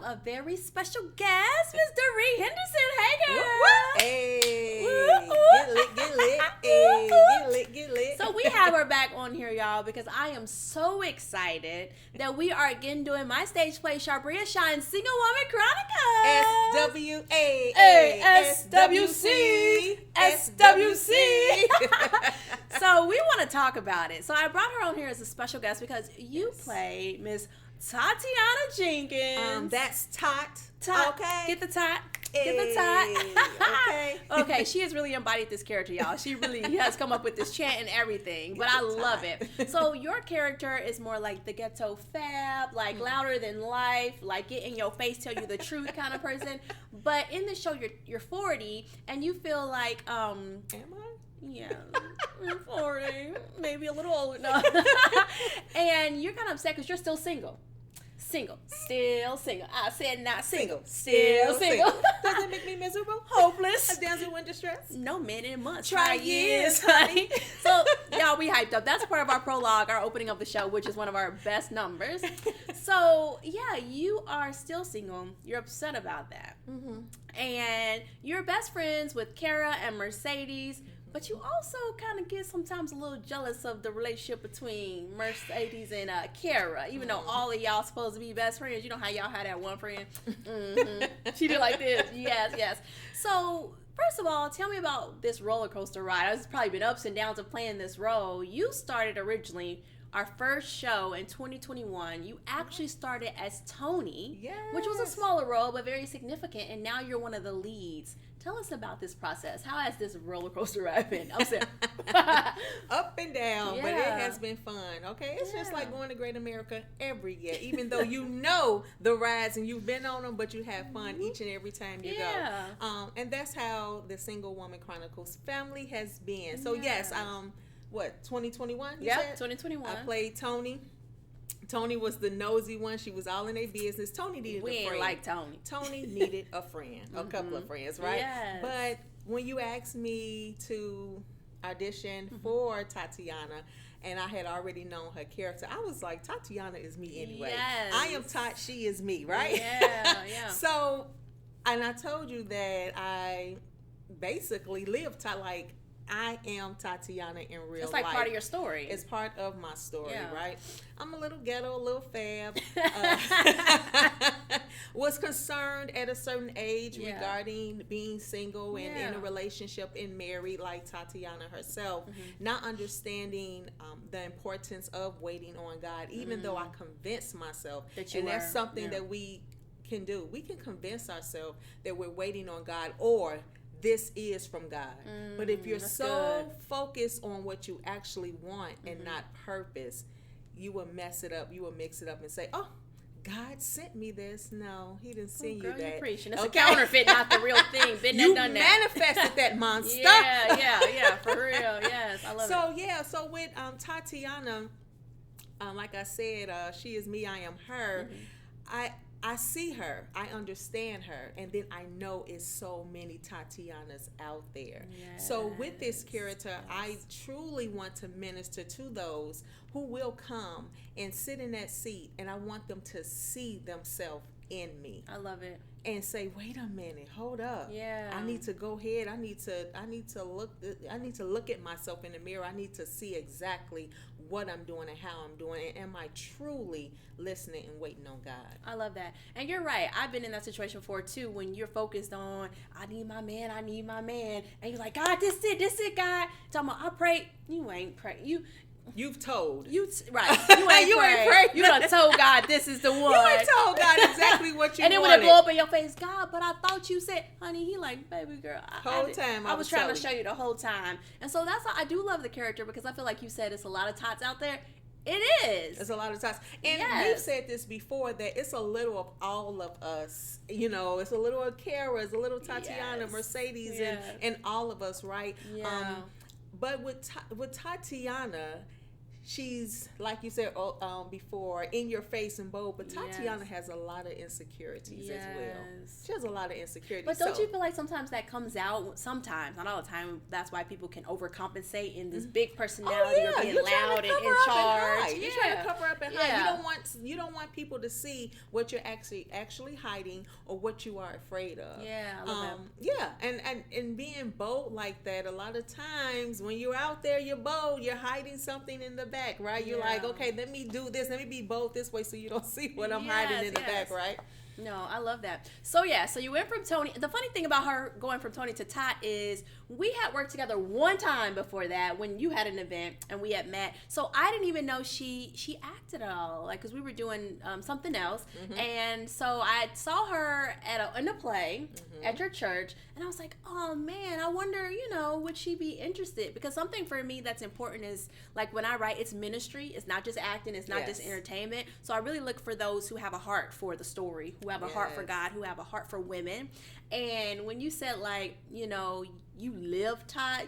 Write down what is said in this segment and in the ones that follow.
a very special guest, Miss Deraee Henderson. Hey, girl. Hey, get lit. Hey, get lit. So we have her back on here, y'all, because I am so excited that we are again doing my stage play, Charbria Shine, Single Woman Chronicles. SWC. So we want to talk about it. So I brought her on here as a special guest because you played Miss Tatiana Jenkins. That's Tot. Okay. Get the Tot. Get the Tot. Okay, she has really embodied this character, y'all. She really has come up with this chant and everything, but I love it. So your character is more like the ghetto fab, like louder than life, like get in your face, tell you the truth kind of person. But in the show, you're 40, and you feel like Am I? yeah, I'm 40, maybe a little older. No. And you're kind of upset because you're still single. Still single. I said not single. Still single. Does it make me miserable? Hopeless. A damsel in distress? No men in months. Try years, honey. So, y'all, we hyped up. That's part of our prologue, our opening of the show, which is one of our best numbers. So, yeah, you are still single. You're upset about that. Mm-hmm. And you're best friends with Kara and Mercedes. But you also kind of get sometimes a little jealous of the relationship between Mercedes and Kara, even though all of y'all supposed to be best friends. You know how y'all had that one friend? Mm-hmm. She did like this. Yes. So, first of all, tell me about this roller coaster ride. It's probably been ups and downs of playing this role. You started originally our first show in 2021. You actually started as Tony, which was a smaller role but very significant, and now you're one of the leads. Tell us about this process. How has this roller coaster ride been? I'm saying up and down, but it has been fun. Okay, it's just like going to Great America every year, even though you know the rides and you've been on them, but you have fun each and every time you go. And that's how the Single Woman Chronicles family has been. So yes, 2021? Yeah, 2021. I played Tony. Tony was the nosy one. She was all in their business. Tony needed a friend. We ain't like Tony. Tony needed a friend, a couple of friends, right? Yes. But when you asked me to audition for Tatiana, and I had already known her character, I was like, Tatiana is me anyway. Yes. I am Tot, she is me, right? Yeah. So, and I told you that I basically lived like, I am Tatiana in real life. It's like part of your story. It's part of my story, right? I'm a little ghetto, a little fab. Was concerned at a certain age regarding being single and in a relationship and married like Tatiana herself. Not understanding the importance of waiting on God, even though I convinced myself. That's something that we can do. We can convince ourselves that we're waiting on God, or this is from God. But if you're so focused on what you actually want and not purpose, you will mess it up. You will mix it up and say, oh, God sent me this. No, he didn't send you that. You're preaching. It's a counterfeit, not the real thing. Been you done that. manifested that monster. Yeah, for real. Yes, I love it. So with Tatiana, like I said, she is me, I am her. I see her, I understand her, and then I know it's so many Tatianas out there. So with this character, I truly want to minister to those who will come and sit in that seat, and I want them to see themselves in me. I love it. And say, wait a minute, hold up. I need to go ahead. I need to look at myself in the mirror. I need to see exactly what I'm doing and how I'm doing it. Am I truly listening and waiting on God? I love that. And you're right. I've been in that situation before too, when you're focused on, I need my man. And you're like, God, this it, God. Talking about, I pray. You ain't pray. You've told. You ain't prayed. You done told God this is the one. You ain't told God exactly what you and then wanted. when it blow up in your face, God, but I thought you said, honey, he like, baby girl. I was trying to show you the whole time. And so that's why I do love the character, because I feel like you said it's a lot of tots out there. It is. It's a lot of tots. And we've said this before, that it's a little of all of us. You know, it's a little of Kara, it's a little Tatiana, Mercedes, and all of us, right? But with Tatiana, she's, like you said before, in your face and bold, but Tatiana has a lot of insecurities as well. She has a lot of insecurities. But don't you feel like sometimes that comes out, sometimes, not all the time, that's why people can overcompensate in this big personality or being loud and in charge. You're trying to cover up and hide. You don't want people to see what you're actually hiding or what you are afraid of. Yeah, I love that. And being bold like that, a lot of times when you're out there, you're bold, you're hiding something in the back, right? You're like, okay, let me do this, let me be bold this way so you don't see what I'm hiding in the back, right? No, I love that. So you went from Tony. The funny thing about her going from Tony to Tot is we had worked together one time before that when you had an event and we had met. So I didn't even know she acted at all, like, because we were doing something else. And so I saw her in a play at your church, and I was like, oh man, I wonder, would she be interested? Because something for me that's important is, like, when I write, it's ministry. It's not just acting. It's not just entertainment. So I really look for those who have a heart for the story, who have a heart for God, who have a heart for women. And when you said, like, you live, Todd,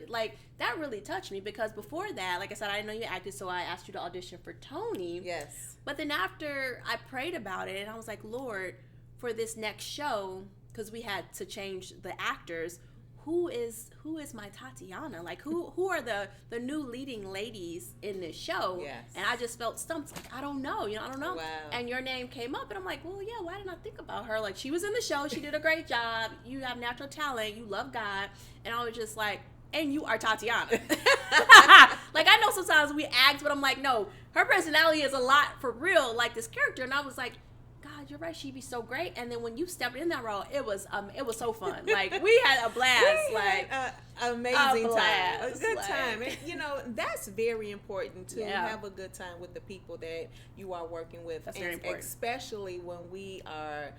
like, that really touched me, because before that, like I said, I didn't know you acted, so I asked you to audition for Tony. Yes. But then after I prayed about it, and I was like, Lord, for this next show, because we had to change the actors, who is my Tatiana? Like, who are the new leading ladies in this show? Yes. And I just felt stumped. Like, I don't know. I don't know. Wow. And your name came up, and I'm like, well, yeah, why didn't I think about her? Like, she was in the show. She did a great job. You have natural talent. You love God. And I was just like, and you are Tatiana. Like, I know sometimes we act, but I'm like, no, her personality is a lot for real, like this character. And I was like, God, you're right, she'd be so great. And then when you stepped in that role, it was so fun. Like, we had a blast. Amazing time. A good time. And, that's very important to have a good time with the people that you are working with. That's very important. Especially when we are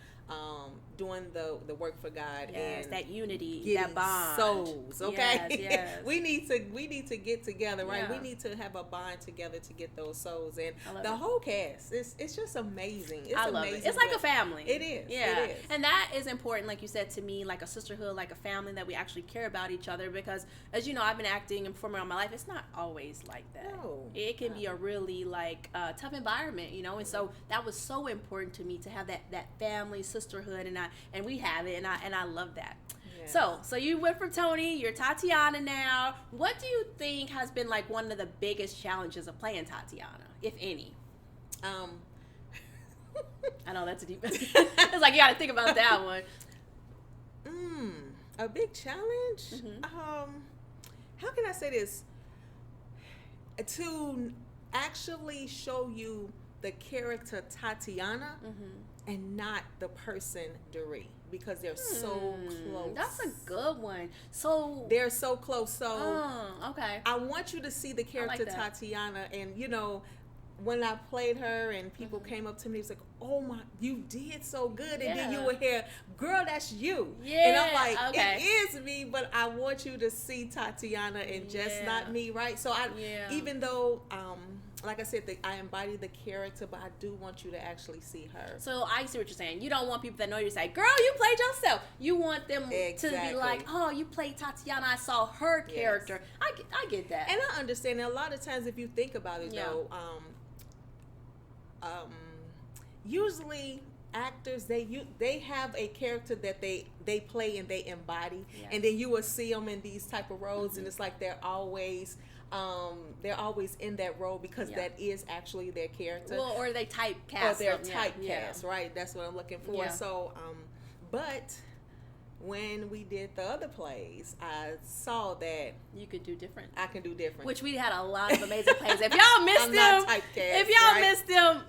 doing the work for God, and that unity, that bond, souls. Okay, yes. we need to get together, right? Yeah. We need to have a bond together to get those souls, and the it. whole cast. It's just amazing. I love it. It's like a family. It is. Yeah, it is. And that is important, like you said, to me, like a sisterhood, like a family, that we actually care about each other. Because, as you know, I've been acting and performing all my life. It's not always like that. No, it can be a really tough environment, And so that was so important to me to have that family, sisterhood, and we have it, and I love that. Yeah. So you went from Tony, you're Tatiana now. What do you think has been like one of the biggest challenges of playing Tatiana, if any? I know that's a deep. It's like you got to think about that one. A big challenge. How can I say this? To actually show you the character Tatiana and not the person Deraee, because they're so close. That's a good one. So they're so close. So okay. I want you to see the character Tatiana, and when I played her and people came up to me, it's like, oh my, you did so good. And then you would hear, girl, that's you. Yeah. And I'm like, it is me, but I want you to see Tatiana and just not me, right? So even though, like I said, I embody the character, but I do want you to actually see her. So I see what you're saying. You don't want people that know you say, girl, you played yourself. You want them to be like, oh, you played Tatiana. I saw her character. I get that. And I understand. And a lot of times, if you think about it, though, usually actors, they have a character that they play and they embody, and then you will see them in these type of roles, and it's like they're always in that role because that is actually their character. Well, or they typecast. Or they're typecast, right? That's what I'm looking for. So, but when we did the other plays, I saw that you could do different. I can do different. Which we had a lot of amazing plays. If y'all missed them,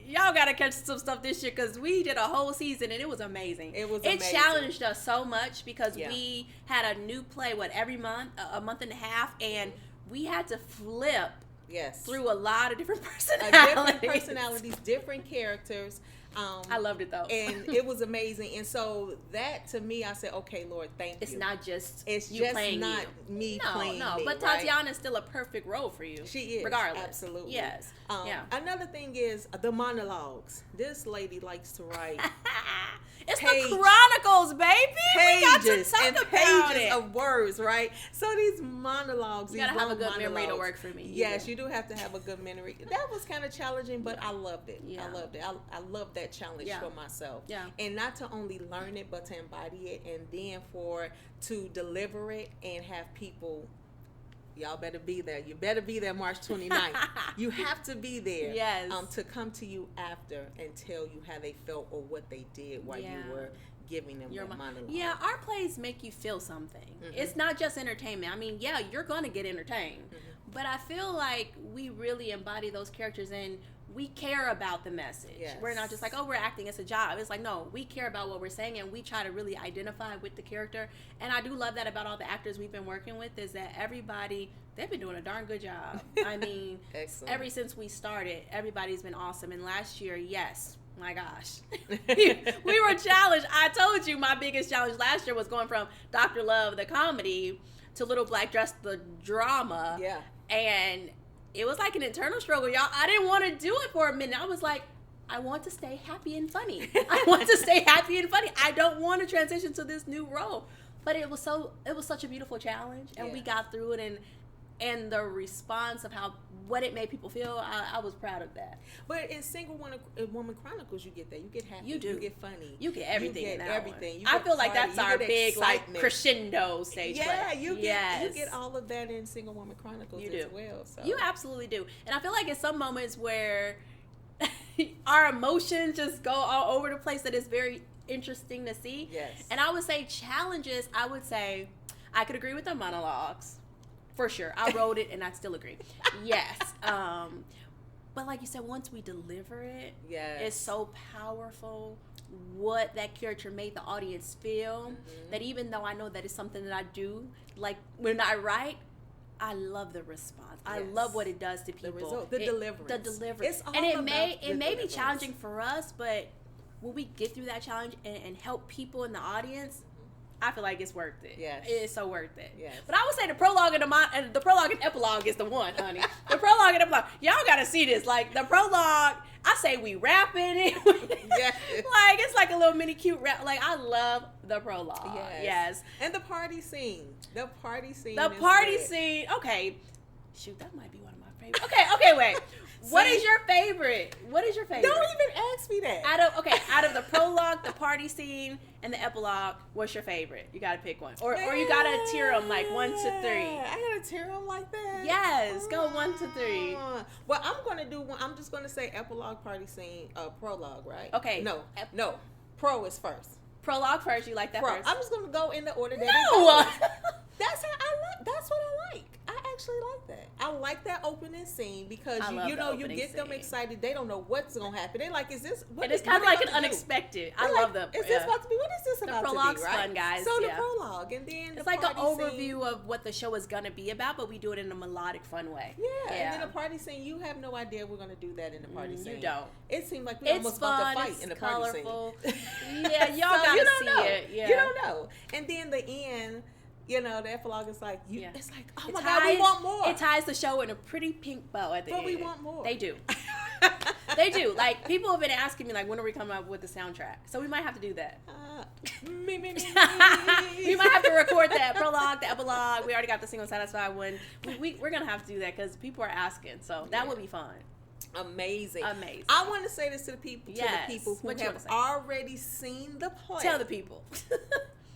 y'all gotta catch some stuff this year, because we did a whole season and it was amazing. It challenged us so much because we had a new play every month, a month and a half, and we had to flip through a lot of different personalities. Different characters. I loved it though. And it was amazing. And so that to me, I said, okay, Lord, thank you. It's not just it's you just playing not me playing me. But right? Tatiana is still a perfect role for you. She is. Regardless. Absolutely. Yes. Another thing is the monologues. This lady likes to write. It's the Chronicles, baby. We got to talk and about pages it. of words, right? So these monologues. You gotta have a good memory to work for me. Yes, you do have to have a good memory. That was kind of challenging, but I loved it. Yeah. I loved it. I loved that challenge for myself. Yeah. And not to only learn it, but to embody it, and then to deliver it and have people. Y'all better be there. You better be there March 29th. You have to be there. Yes. To come to you after and tell you how they felt or what they did while you were giving them your monologue. Yeah, our plays make you feel something. Mm-hmm. It's not just entertainment. I mean, yeah, you're going to get entertained. Mm-hmm. But I feel like we really embody those characters and we care about the message. Yes. We're not just like, oh, we're acting, it's a job. It's like, no, we care about what we're saying and we try to really identify with the character. And I do love that about all the actors we've been working with is that everybody, they've been doing a darn good job. I mean, ever since we started, everybody's been awesome. And last year, yes, my gosh, we were challenged. I told you my biggest challenge last year was going from Dr. Love, the comedy, to Little Black Dress, the drama. Yeah. And it was like an internal struggle, y'all. I didn't want to do it for a minute. I was like, I want to stay happy and funny. I want to stay happy and funny. I don't want to transition to this new role. But it was such a beautiful challenge, and we got through it, and the response of what it made people feel, I was proud of that. But in Single Woman Chronicles, you get that. You get happy. You do. You get funny. You get everything. You get everything. I feel like that's our big crescendo stage play. You get all of that in Single Woman Chronicles as well. So. You absolutely do. And I feel like in some moments where our emotions just go all over the place, that is very interesting to see. Yes. And I would say challenges, I could agree with the monologues. For sure. I wrote it and I still agree. Yes. But like you said, once we deliver it, it's so powerful what that character made the audience feel, that even though I know that it's something that I do, like when I write, I love the response. I love what it does to people. The result, the deliverance. The deliverance. It's all and it about may be challenging for us, but when we get through that challenge and help people in the audience, I feel like it's worth it. Yes. It's so worth it. Yes. But I would say the prologue and epilogue is the one, honey. The prologue and epilogue. Y'all got to see this. Like, the prologue, I say we rapping it. Yes. Like, it's like a little mini cute rap. Like, I love the prologue. Yes. And the party scene. The party scene. Okay. Shoot, that might be one of my favorites. Okay, wait. What is your favorite? Don't even ask me that. Out of the prologue, the party scene, and the epilogue, what's your favorite? You gotta pick one, or you gotta tier them like 1 to 3. I gotta tier them like that. Yes, go 1 to 3. Well, I'm gonna do one. I'm just gonna say epilogue, party scene, prologue, right? Okay. No. Pro is first. Prologue first. You like that first? I'm just gonna go in the order that it goes. That's what I like. I actually like that. I like that opening scene because you get them excited. They don't know what's gonna happen. They're like, "Is this?" And it's kind of like an unexpected. I love them. Is this about to be? What is this about to be? The prologue's fun, guys. So the prologue, and then it's like an overview of what the show is gonna be about, but we do it in a melodic, fun way. Yeah. And then the party scene, you have no idea we're gonna do that in the party scene. You don't. It seemed like we almost about to fight in the party scene. Yeah, y'all gotta see it. Yeah. You don't know. And then the end. The epilogue is like, it's like, oh my God, we want more. It ties the show in a pretty pink bow at the end. But we want more. They do. They do. Like, people have been asking me, like, when are we coming up with the soundtrack? So we might have to do that. We might have to record that prologue, the epilogue. We already got the single Satisfied one. We're going to have to do that because people are asking. So that would be fun. Amazing. I want to say this to the people, who have already seen the play. Tell the people.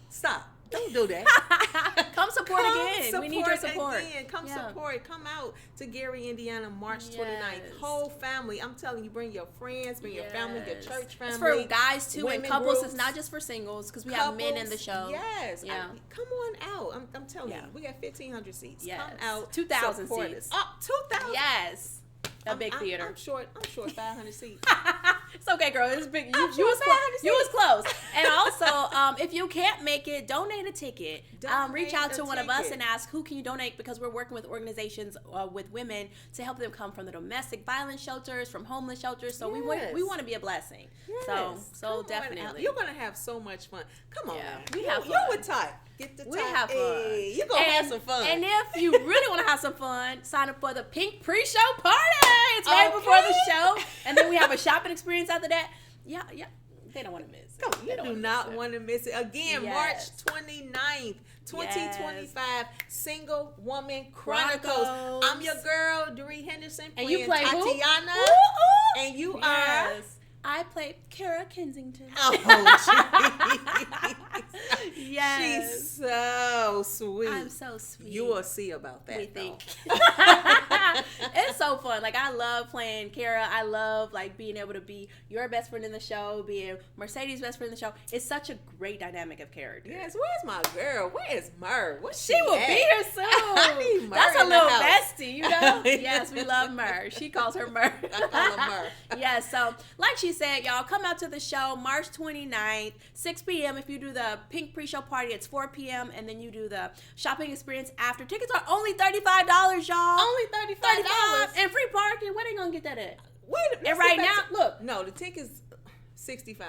Stop. Don't do that. Come support again. We need your support. Again. Come support. Come out to Gary, Indiana, March 29th. Whole family. I'm telling you, bring your friends, bring your family, your church family. It's for guys too and couples. Groups. It's not just for singles because we have men in the show. Yes. Yeah. Come on out. I'm telling you, we got 1,500 seats. Yes. Come out. 2,000 seats. Oh, 2,000. Yes. A big theater. I'm short 500 seats. It's okay, girl. It's big. You was close. And also, if you can't make it, donate a ticket. Reach out to one of us and ask who can you donate, because we're working with organizations with women to help them come from the domestic violence shelters, from homeless shelters. So we want to be a blessing. Yes. So definitely, you're gonna have so much fun. Come on, we have fun. You would type. Get the type. We have fun. Hey, you're gonna have some fun. And if you really want to have some fun, sign up for the Pink Pre-Show Party. It's right before the show, and then we have a shopping experience after that. Yeah. They don't want to miss it. Come on, you do not want to miss it. Again, March 29th, 2025, Single Woman Chronicles. I'm your girl, Deraee Henderson, and you play Tatiana. Who? And you are... I play Kara Kensington. Oh, jeez. Yes. She's so sweet. I'm so sweet. You will see about that, we think. It's so fun. Like, I love playing Kara. I love, like, being able to be your best friend in the show, being Mercedes' best friend in the show. It's such a great dynamic of character. Yes. Where's my girl? Where's Mer? She will be here soon. I need Mer. That's a little bestie, you know? Yes, we love Mer. She calls her Mer. I call her Mer. Yes, so like she said, y'all, come out to the show March 29th, 6 p.m. If you do the Pink Pre-Show Party, it's 4 p.m. And then you do the shopping experience after. Tickets are only $35, y'all. Only $35. And free parking. Where they gonna get that at? Wait a minute. And right now, look. No, the ticket's $65.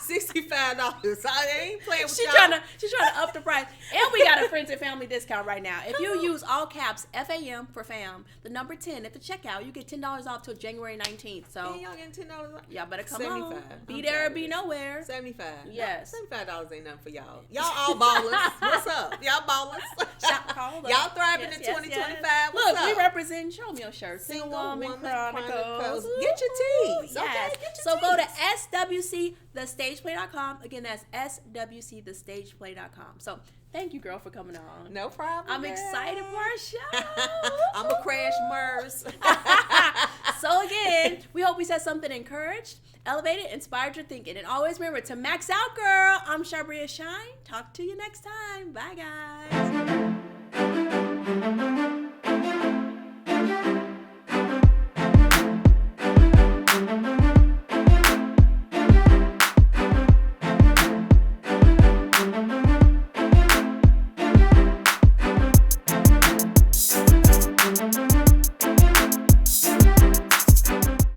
$65. I ain't playing with y'all. She's trying to up the price. And we got a friends and family discount right now. If you use all caps FAM for fam, the number 10 at the checkout, you get $10 off till January 19th. So y'all getting $10 off? Y'all better come 75. on. Be there or be nowhere. 75. Yes. $75 ain't nothing for y'all. Y'all all ballers. What's up? Y'all ballers. Y'all thriving in 2025. What's Look, up? we represent. Show me your shirt. Single Woman Chronicles. Get your tees. Yes. Okay, get your so tees. go to swcthestageplay.com. Again, that's swcthestageplay.com. So thank you, girl, for coming on. No problem. I'm excited for our show. I'm a crash MERS. So again, we hope we said something encouraged, elevated, inspired your thinking. And always remember to max out, girl. I'm Charbria Shine. Talk to you next time. Bye, guys.